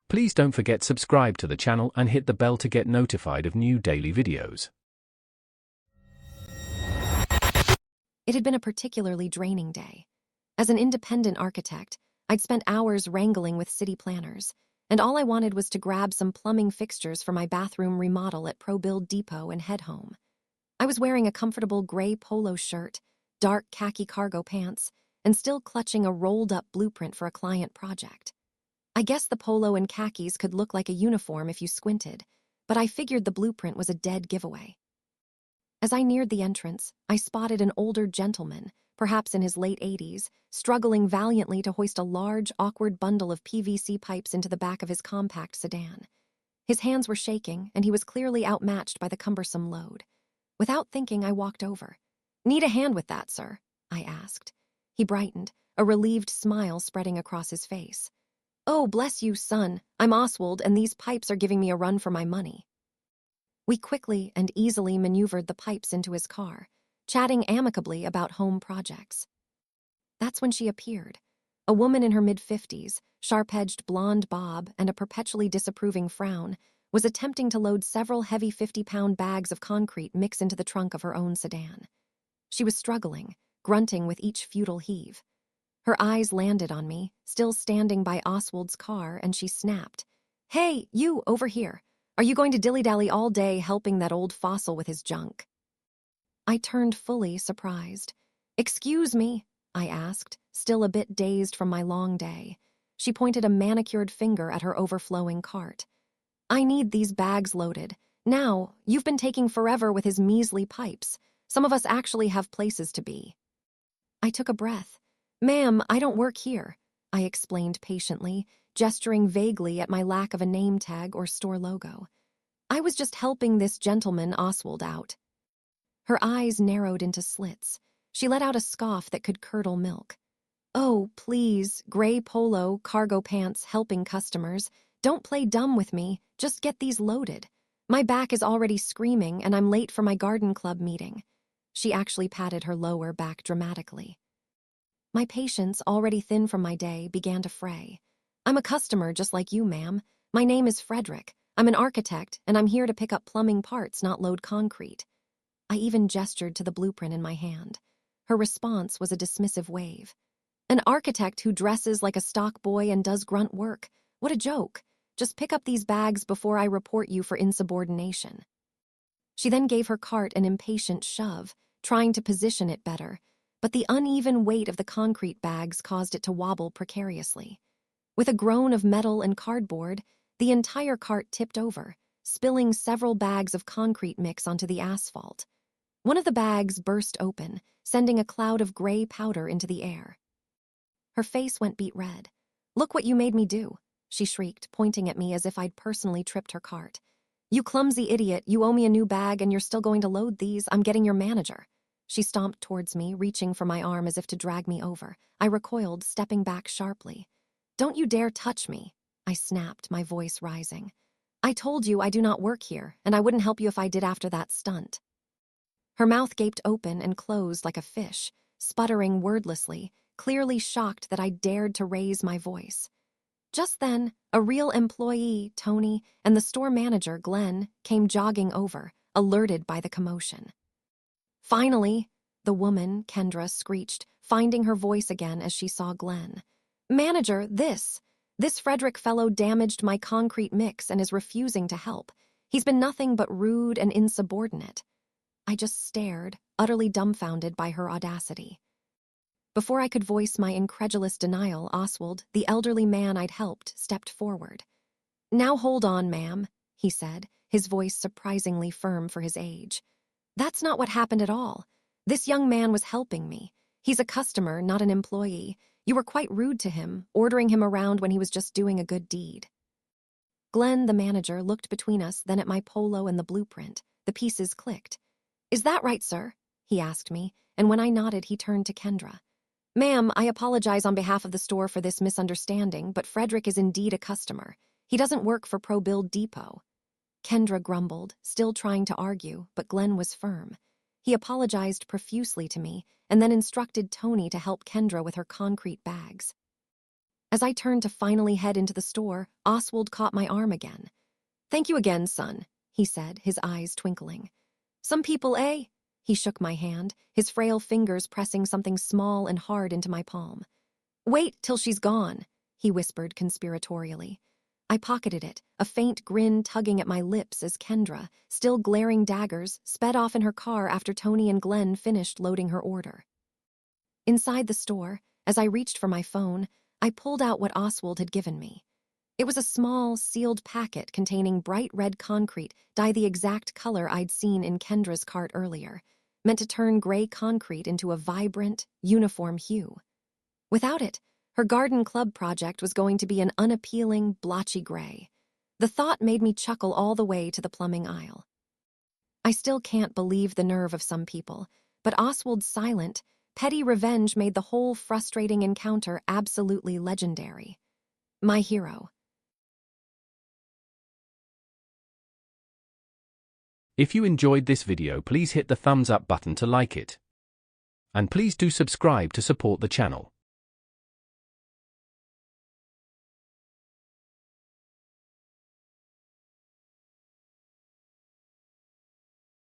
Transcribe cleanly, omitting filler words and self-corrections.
Please don't forget subscribe to the channel and hit the bell to get notified of new daily videos. It had been a particularly draining day. As an independent architect, I'd spent hours wrangling with city planners, and all I wanted was to grab some plumbing fixtures for my bathroom remodel at ProBuild Depot and head home. I was wearing a comfortable gray polo shirt, dark khaki cargo pants, and still clutching a rolled-up blueprint for a client project. I guess the polo and khakis could look like a uniform if you squinted, but I figured the blueprint was a dead giveaway. As I neared the entrance, I spotted an older gentleman, perhaps in his late 80s, struggling valiantly to hoist a large, awkward bundle of PVC pipes into the back of his compact sedan. His hands were shaking, and he was clearly outmatched by the cumbersome load. Without thinking, I walked over. "Need a hand with that, sir?" I asked. He brightened, a relieved smile spreading across his face. "Oh, bless you, son. I'm Oswald, and these pipes are giving me a run for my money." We quickly and easily maneuvered the pipes into his car, chatting amicably about home projects. That's when she appeared, a woman in her mid-50s, sharp-edged blonde bob and a perpetually disapproving frown, was attempting to load several heavy 50-pound bags of concrete mix into the trunk of her own sedan. She was struggling, grunting with each futile heave. Her eyes landed on me, still standing by Oswald's car, and she snapped. "Hey, you, over here. Are you going to dilly-dally all day helping that old fossil with his junk?" I turned fully surprised. "Excuse me?" I asked, still a bit dazed from my long day. She pointed a manicured finger at her overflowing cart. "I need these bags loaded. Now, you've been taking forever with his measly pipes. Some of us actually have places to be." I took a breath. "Ma'am, I don't work here," I explained patiently, gesturing vaguely at my lack of a name tag or store logo. "I was just helping this gentleman Oswald out." Her eyes narrowed into slits. She let out a scoff that could curdle milk. "Oh, please, gray polo, cargo pants, helping customers. Don't play dumb with me, just get these loaded. My back is already screaming and I'm late for my garden club meeting." She actually patted her lower back dramatically. My patience, already thin from my day, began to fray. "I'm a customer just like you, ma'am. My name is Frederick. I'm an architect, and I'm here to pick up plumbing parts, not load concrete." I even gestured to the blueprint in my hand. Her response was a dismissive wave. "An architect who dresses like a stock boy and does grunt work. What a joke. Just pick up these bags before I report you for insubordination." She then gave her cart an impatient shove, trying to position it better, but the uneven weight of the concrete bags caused it to wobble precariously. With a groan of metal and cardboard, the entire cart tipped over, spilling several bags of concrete mix onto the asphalt. One of the bags burst open, sending a cloud of gray powder into the air. Her face went beet red. "Look what you made me do," she shrieked, pointing at me as if I'd personally tripped her cart. "You clumsy idiot, you owe me a new bag and you're still going to load these. I'm getting your manager." She stomped towards me, reaching for my arm as if to drag me over. I recoiled, stepping back sharply. "Don't you dare touch me," I snapped, my voice rising. "I told you I do not work here, and I wouldn't help you if I did after that stunt." Her mouth gaped open and closed like a fish, sputtering wordlessly, clearly shocked that I dared to raise my voice. Just then, a real employee, Tony, and the store manager, Glenn, came jogging over, alerted by the commotion. "Finally," the woman, Kendra, screeched, finding her voice again as she saw Glenn. "Manager, this Frederick fellow damaged my concrete mix and is refusing to help. He's been nothing but rude and insubordinate." I just stared, utterly dumbfounded by her audacity. Before I could voice my incredulous denial, Oswald, the elderly man I'd helped, stepped forward. "Now hold on, ma'am," he said, his voice surprisingly firm for his age. "That's not what happened at all. This young man was helping me. He's a customer, not an employee. You were quite rude to him, ordering him around when he was just doing a good deed." Glenn, the manager, looked between us, then at my polo and the blueprint. The pieces clicked. "Is that right, sir?" he asked me, and when I nodded, he turned to Kendra. "Ma'am, I apologize on behalf of the store for this misunderstanding, but Frederick is indeed a customer. He doesn't work for ProBuild Depot." Kendra grumbled, still trying to argue, but Glenn was firm. He apologized profusely to me, and then instructed Tony to help Kendra with her concrete bags. As I turned to finally head into the store, Oswald caught my arm again. "Thank you again, son," he said, his eyes twinkling. "Some people, eh?" He shook my hand, his frail fingers pressing something small and hard into my palm. "Wait till she's gone," he whispered conspiratorially. I pocketed it, a faint grin tugging at my lips as Kendra, still glaring daggers, sped off in her car after Tony and Glenn finished loading her order. Inside the store, as I reached for my phone, I pulled out what Oswald had given me. It was a small, sealed packet containing bright red concrete dye the exact color I'd seen in Kendra's cart earlier, meant to turn gray concrete into a vibrant, uniform hue. Without it, her garden club project was going to be an unappealing, blotchy gray. The thought made me chuckle all the way to the plumbing aisle. I still can't believe the nerve of some people, but Oswald's silent, petty revenge made the whole frustrating encounter absolutely legendary. My hero. If you enjoyed this video, please hit the thumbs up button to like it. And please do subscribe to support the channel.